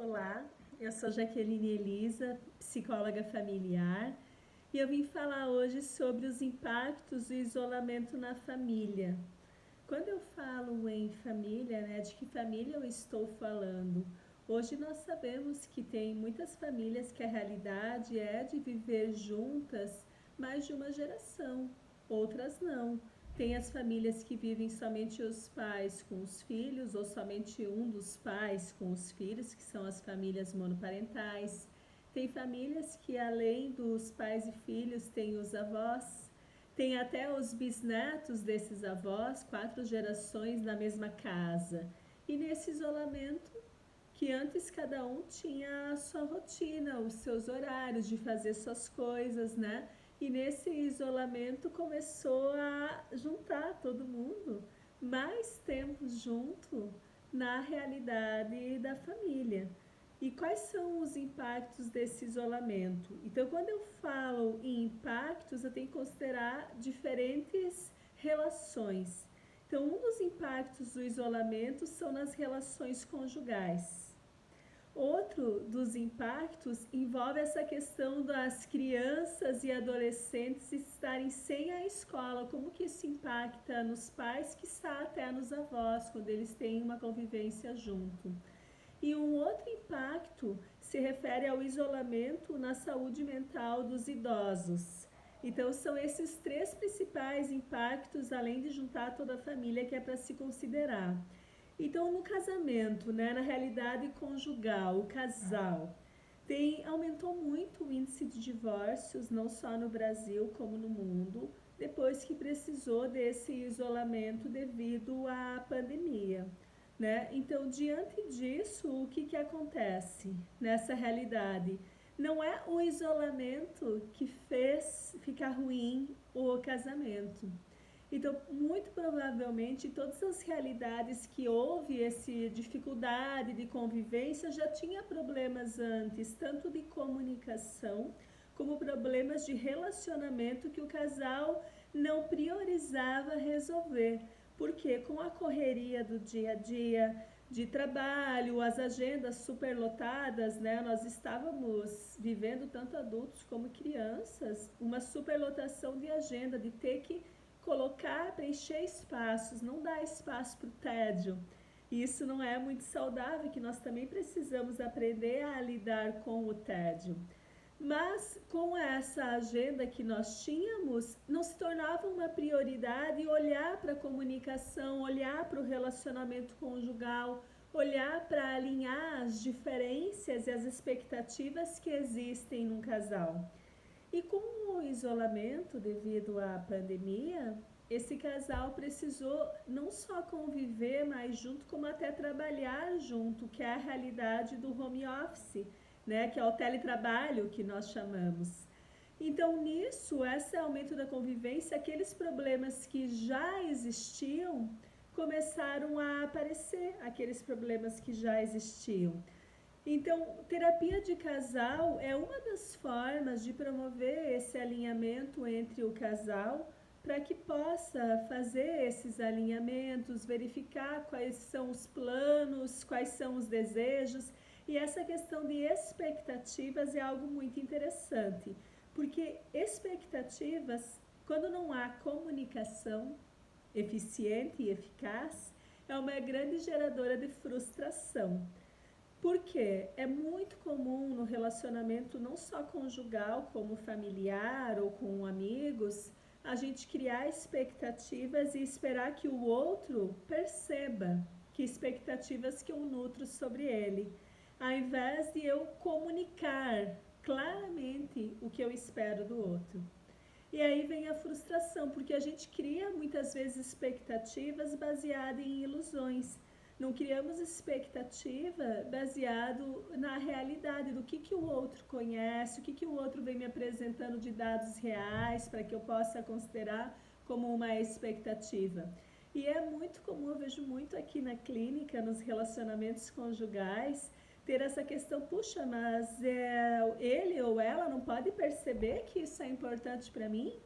Olá, eu sou Jaqueline Elisa, psicóloga familiar, e eu vim falar hoje sobre os impactos do isolamento na família. Quando eu falo em família, de que família eu estou falando? Hoje nós sabemos que tem muitas famílias que a realidade é de viver juntas mais de uma geração, outras não. Tem as famílias que vivem somente os pais com os filhos, ou somente um dos pais com os filhos, que são as famílias monoparentais. Tem famílias que, além dos pais e filhos, tem os avós, tem até os bisnetos desses avós, 4 gerações na mesma casa. E nesse isolamento, que antes cada um tinha a sua rotina, os seus horários de fazer suas coisas, né? E nesse isolamento começou a juntar todo mundo mais tempo junto na realidade da família. E quais são os impactos desse isolamento? Então, quando eu falo em impactos, eu tenho que considerar diferentes relações. Então, um dos impactos do isolamento são nas relações conjugais. Outro dos impactos envolve essa questão das crianças e adolescentes estarem sem a escola, como que isso impacta nos pais, que está até nos avós, quando eles têm uma convivência junto. E um outro impacto se refere ao isolamento na saúde mental dos idosos. Então, são esses 3 principais impactos, além de juntar toda a família, que é para se considerar. Então, no casamento, na realidade conjugal, o casal, aumentou muito o índice de divórcios, não só no Brasil como no mundo, depois que precisou desse isolamento devido à pandemia. Então, diante disso, o que acontece nessa realidade? Não é o isolamento que fez ficar ruim o casamento. Então, muito provavelmente, todas as realidades que houve essa dificuldade de convivência já tinha problemas antes, tanto de comunicação como problemas de relacionamento que o casal não priorizava resolver. Porque com a correria do dia a dia, de trabalho, as agendas superlotadas, nós estávamos vivendo, tanto adultos como crianças, uma superlotação de agenda, de ter que colocar, preencher espaços, não dar espaço para o tédio. E isso não é muito saudável, que nós também precisamos aprender a lidar com o tédio. Mas com essa agenda que nós tínhamos, não se tornava uma prioridade olhar para a comunicação, olhar para o relacionamento conjugal, olhar para alinhar as diferenças e as expectativas que existem num casal. E com o isolamento devido à pandemia, esse casal precisou não só conviver mais junto, como até trabalhar junto, que é a realidade do home office, que é o teletrabalho que nós chamamos. Então, nisso, esse aumento da convivência, aqueles problemas que já existiam começaram a aparecer, aqueles problemas que já existiam. Então, terapia de casal é uma das formas de promover esse alinhamento entre o casal, para que possa fazer esses alinhamentos, verificar quais são os planos, quais são os desejos. E essa questão de expectativas é algo muito interessante, porque expectativas, quando não há comunicação eficiente e eficaz, é uma grande geradora de frustração. Porque é muito comum no relacionamento, não só conjugal, como familiar ou com amigos, a gente criar expectativas e esperar que o outro perceba que expectativas que eu nutro sobre ele, ao invés de eu comunicar claramente o que eu espero do outro. E aí vem a frustração, porque a gente cria muitas vezes expectativas baseadas em ilusões. Não criamos expectativa baseado na realidade, do que o outro conhece, o que o outro vem me apresentando de dados reais para que eu possa considerar como uma expectativa. E é muito comum, eu vejo muito aqui na clínica, nos relacionamentos conjugais, ter essa questão, puxa, mas ele ou ela não pode perceber que isso é importante para mim?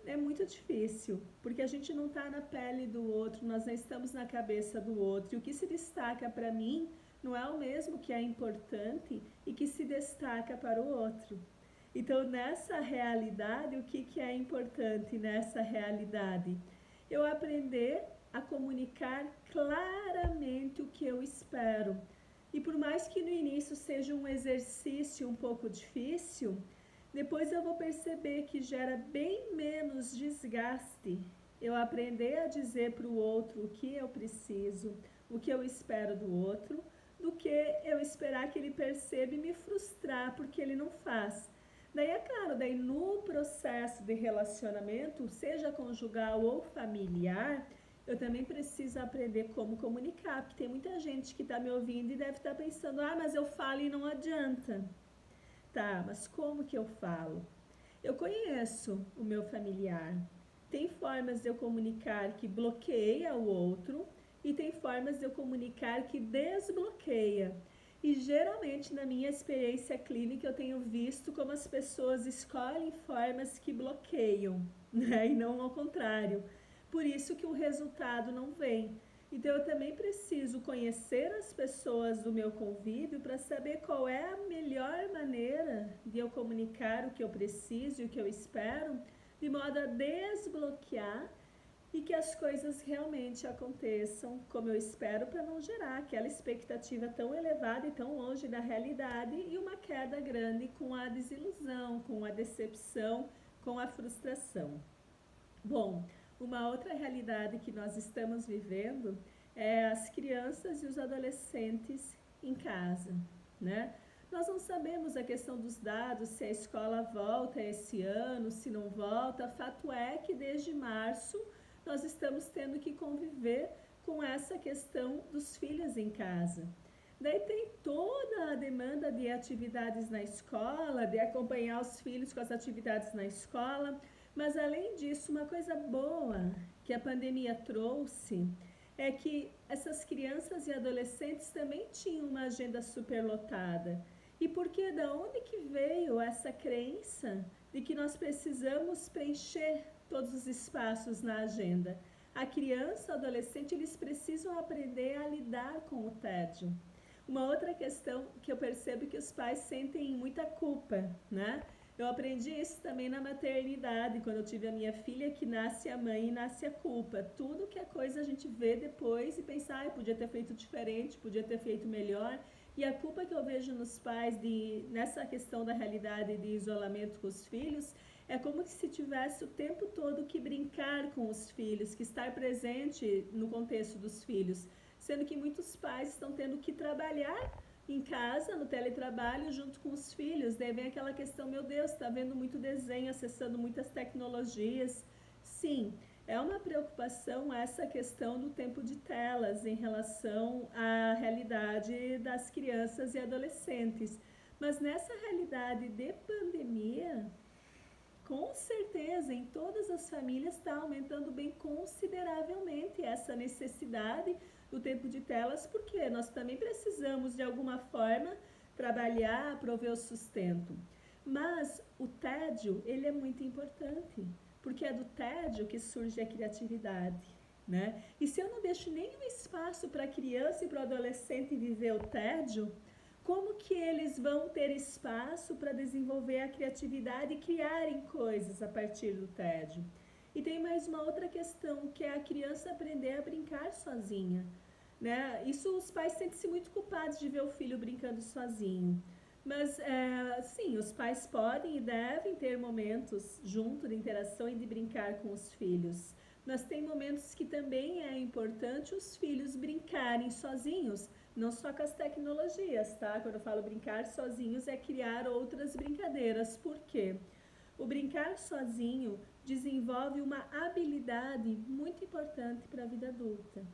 É muito difícil, porque a gente não está na pele do outro, nós não estamos na cabeça do outro. E o que se destaca para mim não é o mesmo que é importante e que se destaca para o outro. Então, nessa realidade, o que é importante nessa realidade? Eu aprender a comunicar claramente o que eu espero. E por mais que no início seja um exercício um pouco difícil, depois eu vou perceber que gera bem menos desgaste eu aprender a dizer para o outro o que eu preciso, o que eu espero do outro, do que eu esperar que ele perceba e me frustrar porque ele não faz. Daí é claro, daí no processo de relacionamento, seja conjugal ou familiar, eu também preciso aprender como comunicar, porque tem muita gente que está me ouvindo e deve estar pensando, mas eu falo e não adianta. Tá, mas como que eu falo? Eu conheço o meu familiar. Tem formas de eu comunicar que bloqueia o outro e tem formas de eu comunicar que desbloqueia. E geralmente na minha experiência clínica eu tenho visto como as pessoas escolhem formas que bloqueiam, né? E não ao contrário. Por isso que o resultado não vem. Então eu também preciso conhecer as pessoas do meu convívio para saber qual é a melhor maneira de eu comunicar o que eu preciso e o que eu espero, de modo a desbloquear e que as coisas realmente aconteçam como eu espero, para não gerar aquela expectativa tão elevada e tão longe da realidade e uma queda grande com a desilusão, com a decepção, com a frustração. Bom, uma outra realidade que nós estamos vivendo é as crianças e os adolescentes em casa, né? Nós não sabemos a questão dos dados, se a escola volta esse ano, se não volta. Fato é que desde março nós estamos tendo que conviver com essa questão dos filhos em casa. Daí tem toda a demanda de atividades na escola, de acompanhar os filhos com as atividades na escola, mas além disso, uma coisa boa que a pandemia trouxe é que essas crianças e adolescentes também tinham uma agenda superlotada. E porque da onde que veio essa crença de que nós precisamos preencher todos os espaços na agenda? A criança, o adolescente, eles precisam aprender a lidar com o tédio. Uma outra questão que eu percebo que os pais sentem muita culpa, né? Eu aprendi isso também na maternidade, quando eu tive a minha filha, que nasce a mãe e nasce a culpa. Tudo que é coisa a gente vê depois e pensa, podia ter feito diferente, podia ter feito melhor. E a culpa que eu vejo nos pais nessa questão da realidade de isolamento com os filhos é como se tivesse o tempo todo que brincar com os filhos, que estar presente no contexto dos filhos, sendo que muitos pais estão tendo que trabalhar em casa, no teletrabalho, junto com os filhos. Daí vem aquela questão, meu Deus, está vendo muito desenho, acessando muitas tecnologias. Sim, é uma preocupação essa questão do tempo de telas em relação à realidade das crianças e adolescentes. Mas nessa realidade de pandemia, com certeza, em todas as famílias está aumentando bem consideravelmente essa necessidade do tempo de telas, porque nós também precisamos, de alguma forma, trabalhar, prover o sustento. Mas o tédio, ele é muito importante, porque é do tédio que surge a criatividade, né? E se eu não deixo nenhum espaço para a criança e para o adolescente viver o tédio, como que eles vão ter espaço para desenvolver a criatividade e criarem coisas a partir do tédio? E tem mais uma outra questão, que é a criança aprender a brincar sozinha, né? Isso os pais sentem-se muito culpados de ver o filho brincando sozinho. Mas, sim, os pais podem e devem ter momentos junto de interação e de brincar com os filhos. Mas tem momentos que também é importante os filhos brincarem sozinhos, não só com as tecnologias, tá? Quando eu falo brincar sozinhos, é criar outras brincadeiras. Por quê? O brincar sozinho desenvolve uma habilidade muito importante para a vida adulta,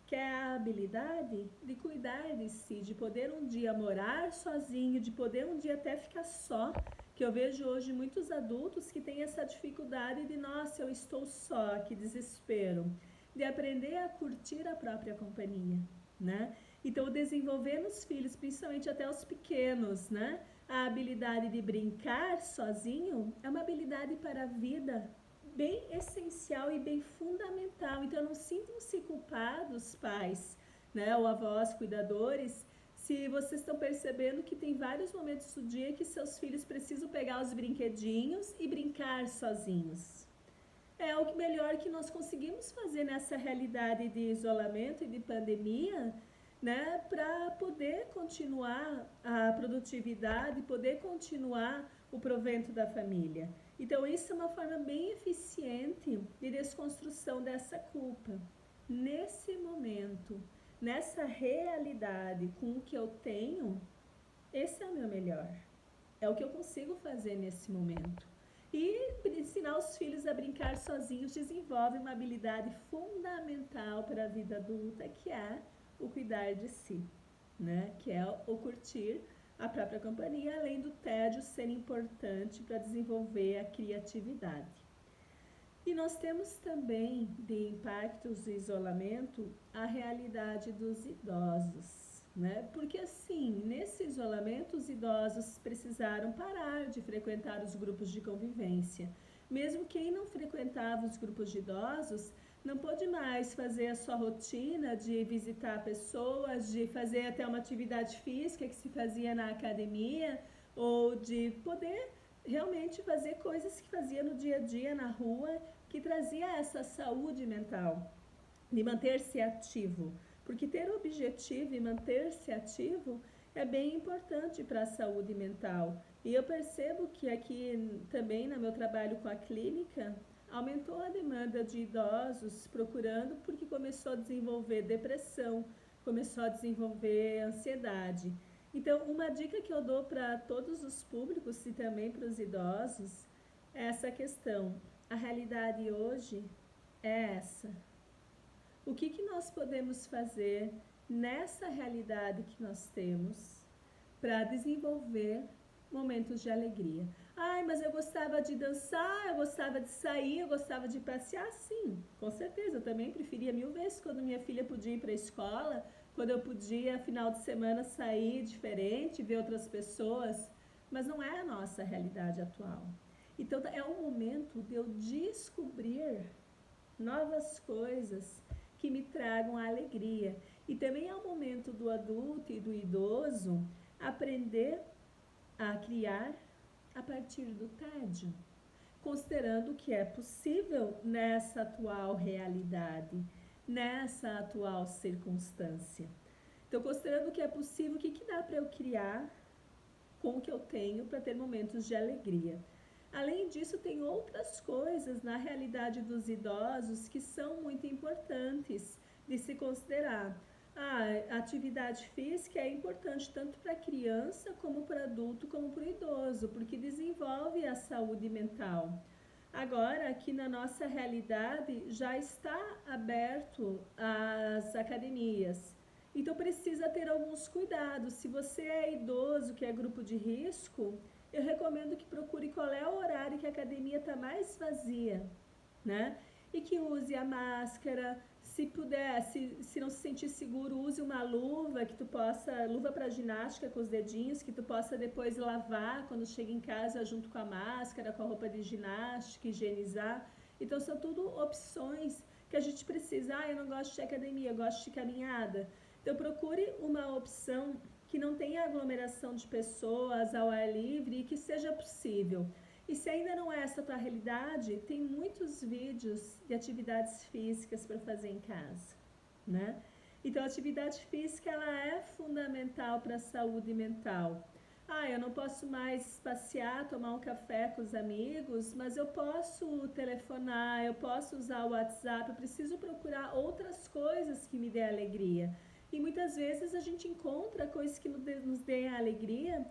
que é a habilidade de cuidar de si, de poder um dia morar sozinho, de poder um dia até ficar só, que eu vejo hoje muitos adultos que têm essa dificuldade de, nossa, eu estou só, que desespero, de aprender a curtir a própria companhia, né? Então, desenvolver nos filhos, principalmente até os pequenos, né? A habilidade de brincar sozinho é uma habilidade para a vida bem essencial e bem fundamental. Então, não sintam-se culpados, pais, né? Ou avós, cuidadores, se vocês estão percebendo que tem vários momentos do dia que seus filhos precisam pegar os brinquedinhos e brincar sozinhos. É o melhor que nós conseguimos fazer nessa realidade de isolamento e de pandemia, né, para poder continuar a produtividade, poder continuar o provento da família. Então, isso é uma forma bem eficiente de desconstrução dessa culpa. Nesse momento, nessa realidade, com o que eu tenho, esse é o meu melhor. É o que eu consigo fazer nesse momento. E ensinar os filhos a brincar sozinhos desenvolve uma habilidade fundamental para a vida adulta, que é o cuidar de si, né? Que é o curtir a própria companhia, além do tédio ser importante para desenvolver a criatividade. E nós temos também, de impactos do isolamento, a realidade dos idosos, né? Porque assim, nesse isolamento, os idosos precisaram parar de frequentar os grupos de convivência. Mesmo quem não frequentava os grupos de idosos, não pôde mais fazer a sua rotina de visitar pessoas, de fazer até uma atividade física que se fazia na academia, ou de poder realmente fazer coisas que fazia no dia a dia na rua, que trazia essa saúde mental, de manter-se ativo. Porque ter o objetivo e manter-se ativo é bem importante para a saúde mental. E eu percebo que aqui também no meu trabalho com a clínica, aumentou a demanda de idosos procurando porque começou a desenvolver depressão, começou a desenvolver ansiedade. Então, uma dica que eu dou para todos os públicos e também para os idosos é essa questão. A realidade hoje é essa. O que nós podemos fazer nessa realidade que nós temos para desenvolver momentos de alegria? Ai, mas eu gostava de dançar, eu gostava de sair, eu gostava de passear. Sim, com certeza. Eu também preferia 1000 vezes quando minha filha podia ir para a escola, quando eu podia, final de semana, sair diferente, ver outras pessoas. Mas não é a nossa realidade atual. Então, é um momento de eu descobrir novas coisas que me tragam alegria. E também é o momento do adulto e do idoso aprender a criar a partir do tédio, considerando que é possível nessa atual realidade, nessa atual circunstância. Então, considerando que é possível, o que dá para eu criar com o que eu tenho para ter momentos de alegria? Além disso, tem outras coisas na realidade dos idosos que são muito importantes de se considerar. A atividade física é importante tanto para a criança, como para o adulto, como para o idoso, porque desenvolve a saúde mental. Agora, aqui na nossa realidade, já está aberto as academias. Então, precisa ter alguns cuidados. Se você é idoso, que é grupo de risco, eu recomendo que procure qual é o horário que a academia está mais vazia, né? E que use a máscara, se puder, se não se sentir seguro, use uma luva que tu possa, luva para ginástica com os dedinhos, que tu possa depois lavar quando chega em casa junto com a máscara, com a roupa de ginástica, higienizar. Então são tudo opções que a gente precisa. Eu não gosto de academia, eu gosto de caminhada. Então procure uma opção que não tenha aglomeração de pessoas ao ar livre e que seja possível. E se ainda não é essa a tua realidade, tem muitos vídeos de atividades físicas para fazer em casa, né? Então, a atividade física, ela é fundamental para a saúde mental. Eu não posso mais passear, tomar um café com os amigos, mas eu posso telefonar, eu posso usar o WhatsApp, eu preciso procurar outras coisas que me dê alegria. E muitas vezes a gente encontra coisas que nos deem alegria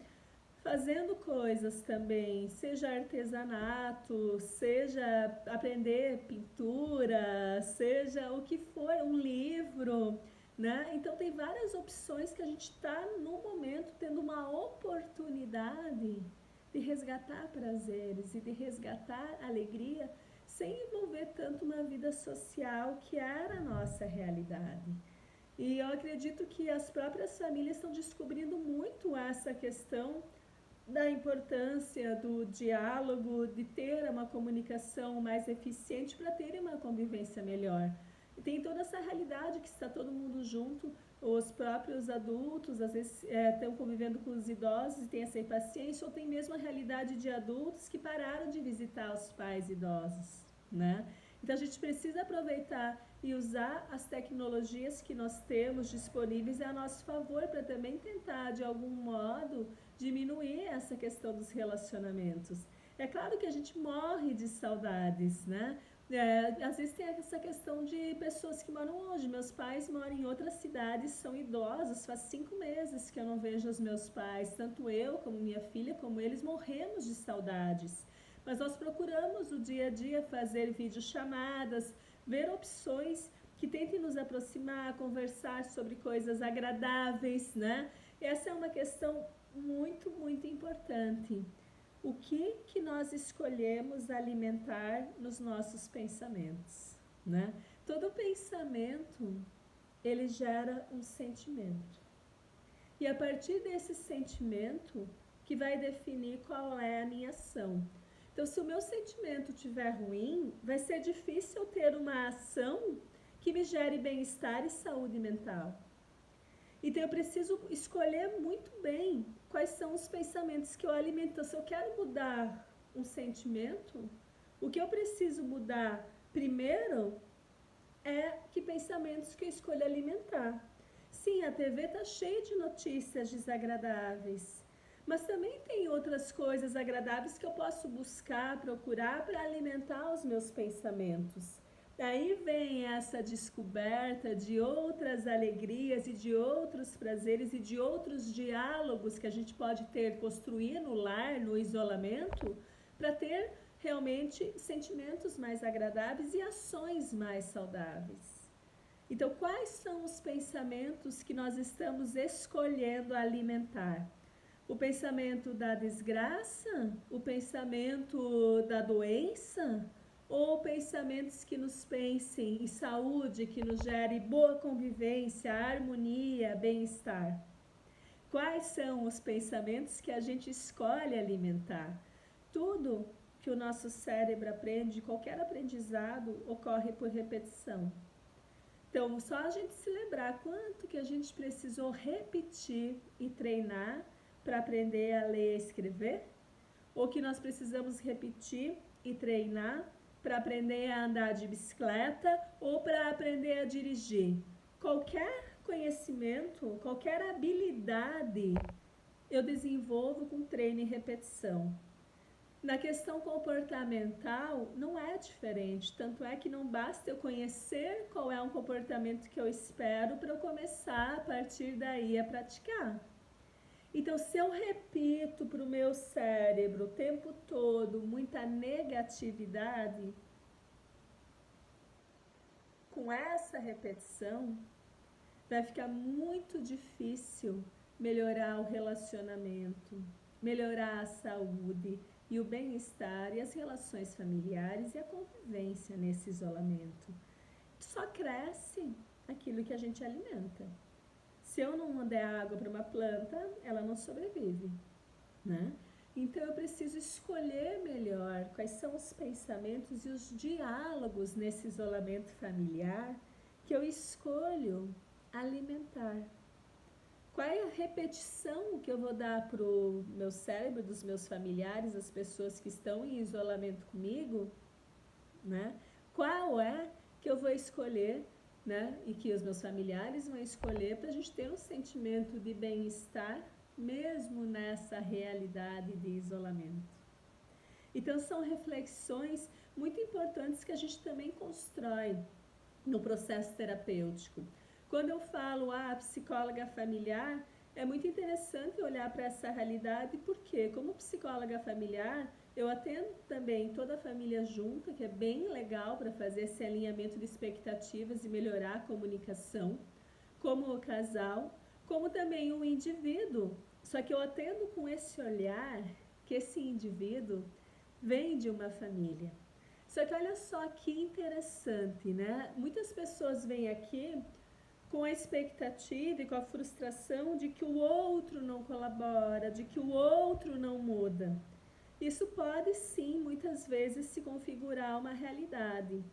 fazendo coisas também, seja artesanato, seja aprender pintura, seja o que for, um livro, né? Então tem várias opções que a gente está no momento tendo uma oportunidade de resgatar prazeres e de resgatar alegria sem envolver tanto uma vida social que era a nossa realidade. E eu acredito que as próprias famílias estão descobrindo muito essa questão da importância do diálogo, de ter uma comunicação mais eficiente para ter uma convivência melhor. E tem toda essa realidade que está todo mundo junto, os próprios adultos, às vezes, estão convivendo com os idosos e têm essa impaciência, ou tem mesmo a realidade de adultos que pararam de visitar os pais idosos, né? Então, a gente precisa aproveitar e usar as tecnologias que nós temos disponíveis a nosso favor para também tentar, de algum modo, diminuir essa questão dos relacionamentos. É claro que a gente morre de saudades, né? Às vezes tem essa questão de pessoas que moram longe. Meus pais moram em outras cidades, são idosos, faz 5 meses que eu não vejo os meus pais. Tanto eu, como minha filha, como eles, morremos de saudades. Mas nós procuramos o dia a dia fazer videochamadas, ver opções que tentem nos aproximar, conversar sobre coisas agradáveis, né? Essa é uma questão muito, muito importante. O que nós escolhemos alimentar nos nossos pensamentos, né? Todo pensamento, ele gera um sentimento. E a partir desse sentimento que vai definir qual é a minha ação. Então, se o meu sentimento estiver ruim, vai ser difícil ter uma ação que me gere bem-estar e saúde mental. Então, eu preciso escolher muito bem quais são os pensamentos que eu alimento. Então, se eu quero mudar um sentimento, o que eu preciso mudar primeiro é que pensamentos que eu escolho alimentar. Sim, a TV está cheia de notícias desagradáveis, mas também tem outras coisas agradáveis que eu posso buscar, procurar para alimentar os meus pensamentos. Daí vem essa descoberta de outras alegrias e de outros prazeres e de outros diálogos que a gente pode ter, construir no lar, no isolamento, para ter realmente sentimentos mais agradáveis e ações mais saudáveis. Então, quais são os pensamentos que nós estamos escolhendo alimentar? O pensamento da desgraça? O pensamento da doença? Ou pensamentos que nos pensem em saúde, que nos gere boa convivência, harmonia, bem-estar? Quais são os pensamentos que a gente escolhe alimentar? Tudo que o nosso cérebro aprende, qualquer aprendizado, ocorre por repetição. Então, só a gente se lembrar quanto que a gente precisou repetir e treinar para aprender a ler e escrever, ou que nós precisamos repetir e treinar para aprender a andar de bicicleta ou para aprender a dirigir. Qualquer conhecimento, qualquer habilidade eu desenvolvo com treino e repetição. Na questão comportamental, não é diferente, tanto é que não basta eu conhecer qual é um comportamento que eu espero para eu começar a partir daí a praticar. Então, se eu repito para o meu cérebro o tempo todo muita negatividade, com essa repetição, vai ficar muito difícil melhorar o relacionamento, melhorar a saúde e o bem-estar e as relações familiares e a convivência nesse isolamento. Só cresce aquilo que a gente alimenta. Se eu não der água para uma planta, ela não sobrevive, né? Então eu preciso escolher melhor quais são os pensamentos e os diálogos nesse isolamento familiar que eu escolho alimentar. Qual é a repetição que eu vou dar para o meu cérebro, dos meus familiares, as pessoas que estão em isolamento comigo, né? Qual é que eu vou escolher, né? E que os meus familiares vão escolher para a gente ter um sentimento de bem-estar, mesmo nessa realidade de isolamento. Então, são reflexões muito importantes que a gente também constrói no processo terapêutico. Quando eu falo psicóloga familiar, é muito interessante olhar para essa realidade, porque como psicóloga familiar, eu atendo também toda a família junta, que é bem legal para fazer esse alinhamento de expectativas e melhorar a comunicação, como o casal, como também o indivíduo. Só que eu atendo com esse olhar que esse indivíduo vem de uma família. Só que olha só que interessante, né? Muitas pessoas vêm aqui com a expectativa e com a frustração de que o outro não colabora, de que o outro não muda. Isso pode sim, muitas vezes, se configurar uma realidade,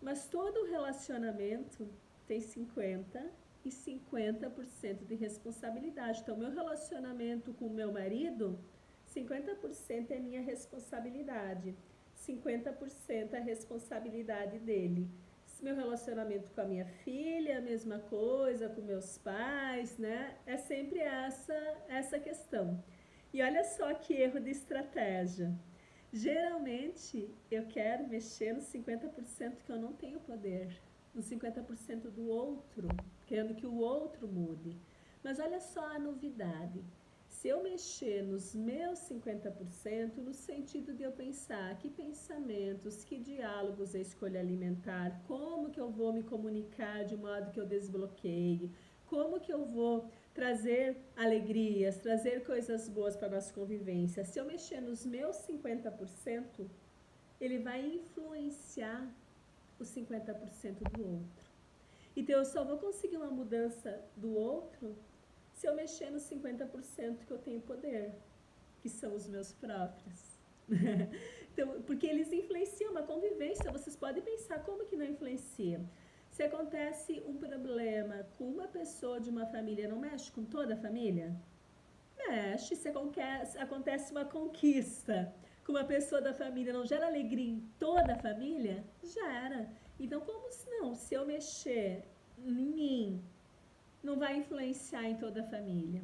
mas todo relacionamento tem 50, e 50% de responsabilidade. Então, meu relacionamento com o meu marido, 50% é minha responsabilidade, 50% é a responsabilidade dele. Meu relacionamento com a minha filha, a mesma coisa, com meus pais, né? É sempre essa questão. E olha só que erro de estratégia. Geralmente, eu quero mexer nos 50% que eu não tenho poder, nos 50% do outro, querendo que o outro mude. Mas olha só a novidade. Se eu mexer nos meus 50%, no sentido de eu pensar que pensamentos, que diálogos eu escolho alimentar, como que eu vou me comunicar de modo que eu desbloqueie, como que eu vou trazer alegrias, trazer coisas boas para a nossa convivência. Se eu mexer nos meus 50%, ele vai influenciar os 50% do outro. Então, eu só vou conseguir uma mudança do outro se eu mexer nos 50% que eu tenho poder, que são os meus próprios. Então, porque eles influenciam uma convivência, vocês podem pensar como que não influencia. Se acontece um problema com uma pessoa de uma família, não mexe com toda a família? Mexe. Se acontece uma conquista com uma pessoa da família, não gera alegria em toda a família? Gera. Então, como não? Se eu mexer em mim, não vai influenciar em toda a família.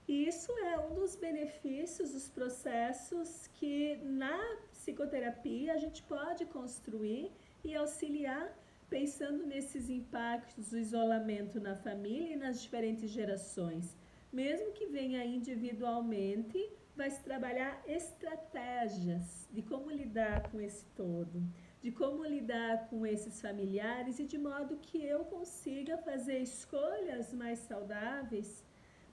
E isso é um dos benefícios, dos processos que na psicoterapia a gente pode construir e auxiliar pensando nesses impactos do isolamento na família e nas diferentes gerações. Mesmo que venha individualmente, vai se trabalhar estratégias de como lidar com esse todo, de como lidar com esses familiares e de modo que eu consiga fazer escolhas mais saudáveis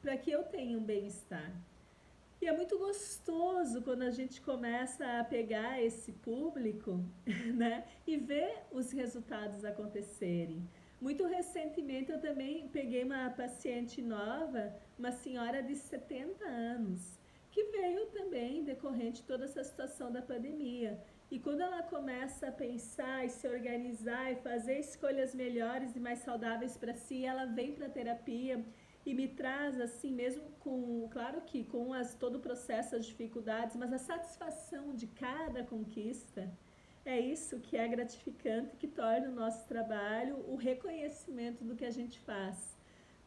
para que eu tenha um bem-estar. E é muito gostoso quando a gente começa a pegar esse público, né, e ver os resultados acontecerem. Muito recentemente eu também peguei uma paciente nova, uma senhora de 70 anos, que veio também decorrente de toda essa situação da pandemia. E quando ela começa a pensar e se organizar e fazer escolhas melhores e mais saudáveis para si, ela vem para a terapia e me traz assim, mesmo com, claro que com todo o processo, as dificuldades, mas a satisfação de cada conquista, é isso que é gratificante, que torna o nosso trabalho o reconhecimento do que a gente faz.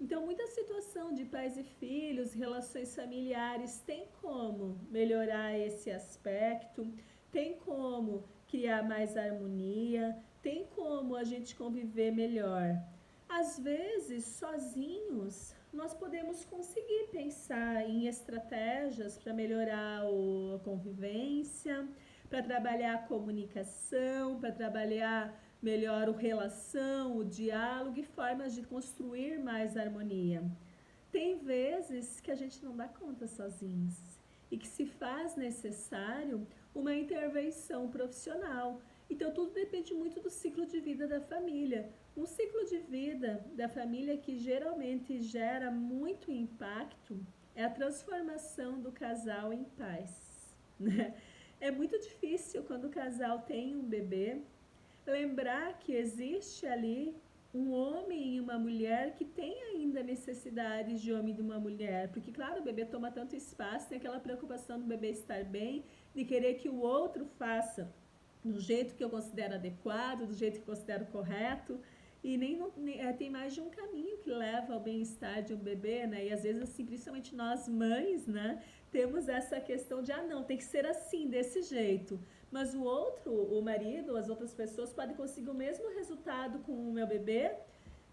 Então, muita situação de pais e filhos, relações familiares, tem como melhorar esse aspecto, tem como criar mais harmonia, tem como a gente conviver melhor. Às vezes, sozinhos, nós podemos conseguir pensar em estratégias para melhorar a convivência, para trabalhar a comunicação, para trabalhar melhor a relação, o diálogo e formas de construir mais harmonia. Tem vezes que a gente não dá conta sozinhos e que se faz necessário uma intervenção profissional. Então, tudo depende muito do ciclo de vida da família. Um ciclo de vida da família que geralmente gera muito impacto é a transformação do casal em pais, né? É muito difícil quando o casal tem um bebê lembrar que existe ali um homem e uma mulher que tem ainda necessidades de homem e de uma mulher, porque claro, o bebê toma tanto espaço, tem aquela preocupação do bebê estar bem, de querer que o outro faça do jeito que eu considero adequado, do jeito que eu considero correto, e tem mais de um caminho que leva ao bem-estar de um bebê, né? E às vezes, assim, principalmente nós mães, né, temos essa questão de, não, tem que ser assim, desse jeito. Mas o outro, o marido, as outras pessoas podem conseguir o mesmo resultado com o meu bebê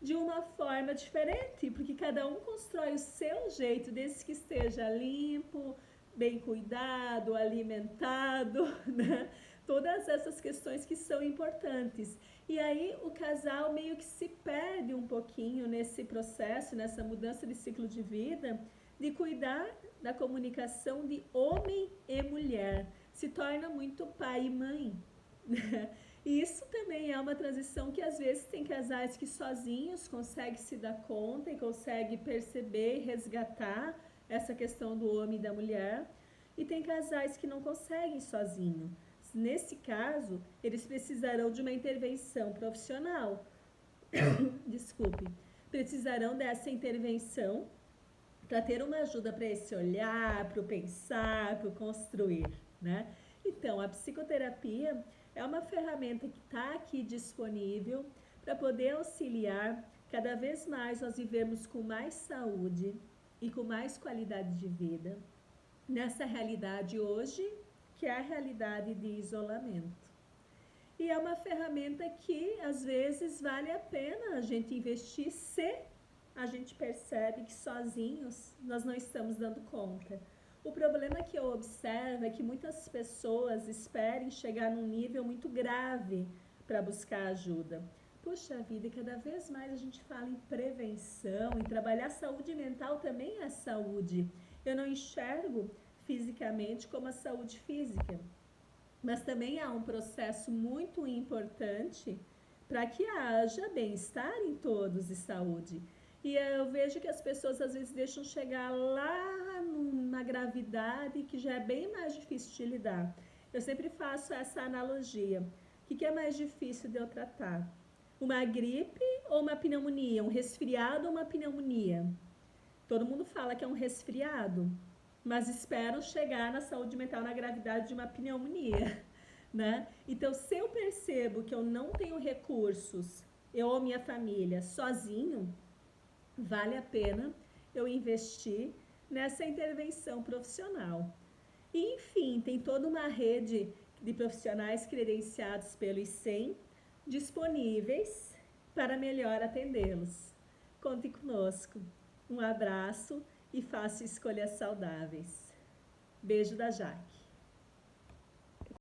de uma forma diferente, porque cada um constrói o seu jeito, desde que esteja limpo, bem cuidado, alimentado, né? Todas essas questões que são importantes. E aí o casal meio que se perde um pouquinho nesse processo, nessa mudança de ciclo de vida, de cuidar da comunicação de homem e mulher. Se torna muito pai e mãe. E isso também é uma transição que às vezes tem casais que sozinhos conseguem se dar conta e conseguem perceber e resgatar essa questão do homem e da mulher. E tem casais que não conseguem sozinho. Nesse caso, eles precisarão de uma intervenção profissional, desculpe, precisarão dessa intervenção para ter uma ajuda para esse olhar, para o pensar, para o construir, né? Então, a psicoterapia é uma ferramenta que está aqui disponível para poder auxiliar cada vez mais nós vivermos com mais saúde e com mais qualidade de vida nessa realidade hoje, que é a realidade de isolamento. E é uma ferramenta que, às vezes, vale a pena a gente investir se a gente percebe que sozinhos nós não estamos dando conta. O problema que eu observo é que muitas pessoas esperem chegar num nível muito grave para buscar ajuda. Puxa vida, e cada vez mais a gente fala em prevenção, em trabalhar saúde mental também é saúde. Eu não enxergo fisicamente como a saúde física, mas também há um processo muito importante para que haja bem-estar em todos e saúde. E eu vejo que as pessoas às vezes deixam chegar lá numa gravidade que já é bem mais difícil de lidar. Eu sempre faço essa analogia. O que é mais difícil de eu tratar? Uma gripe ou uma pneumonia? Um resfriado ou uma pneumonia? Todo mundo fala que é um resfriado, mas esperam chegar na saúde mental, na gravidade de uma pneumonia, né? Então, se eu percebo que eu não tenho recursos, eu ou minha família, sozinho, vale a pena eu investir nessa intervenção profissional. E, enfim, tem toda uma rede de profissionais credenciados pelo ICEM disponíveis para melhor atendê-los. Conte conosco. Um abraço e faça escolhas saudáveis. Beijo da Jaque.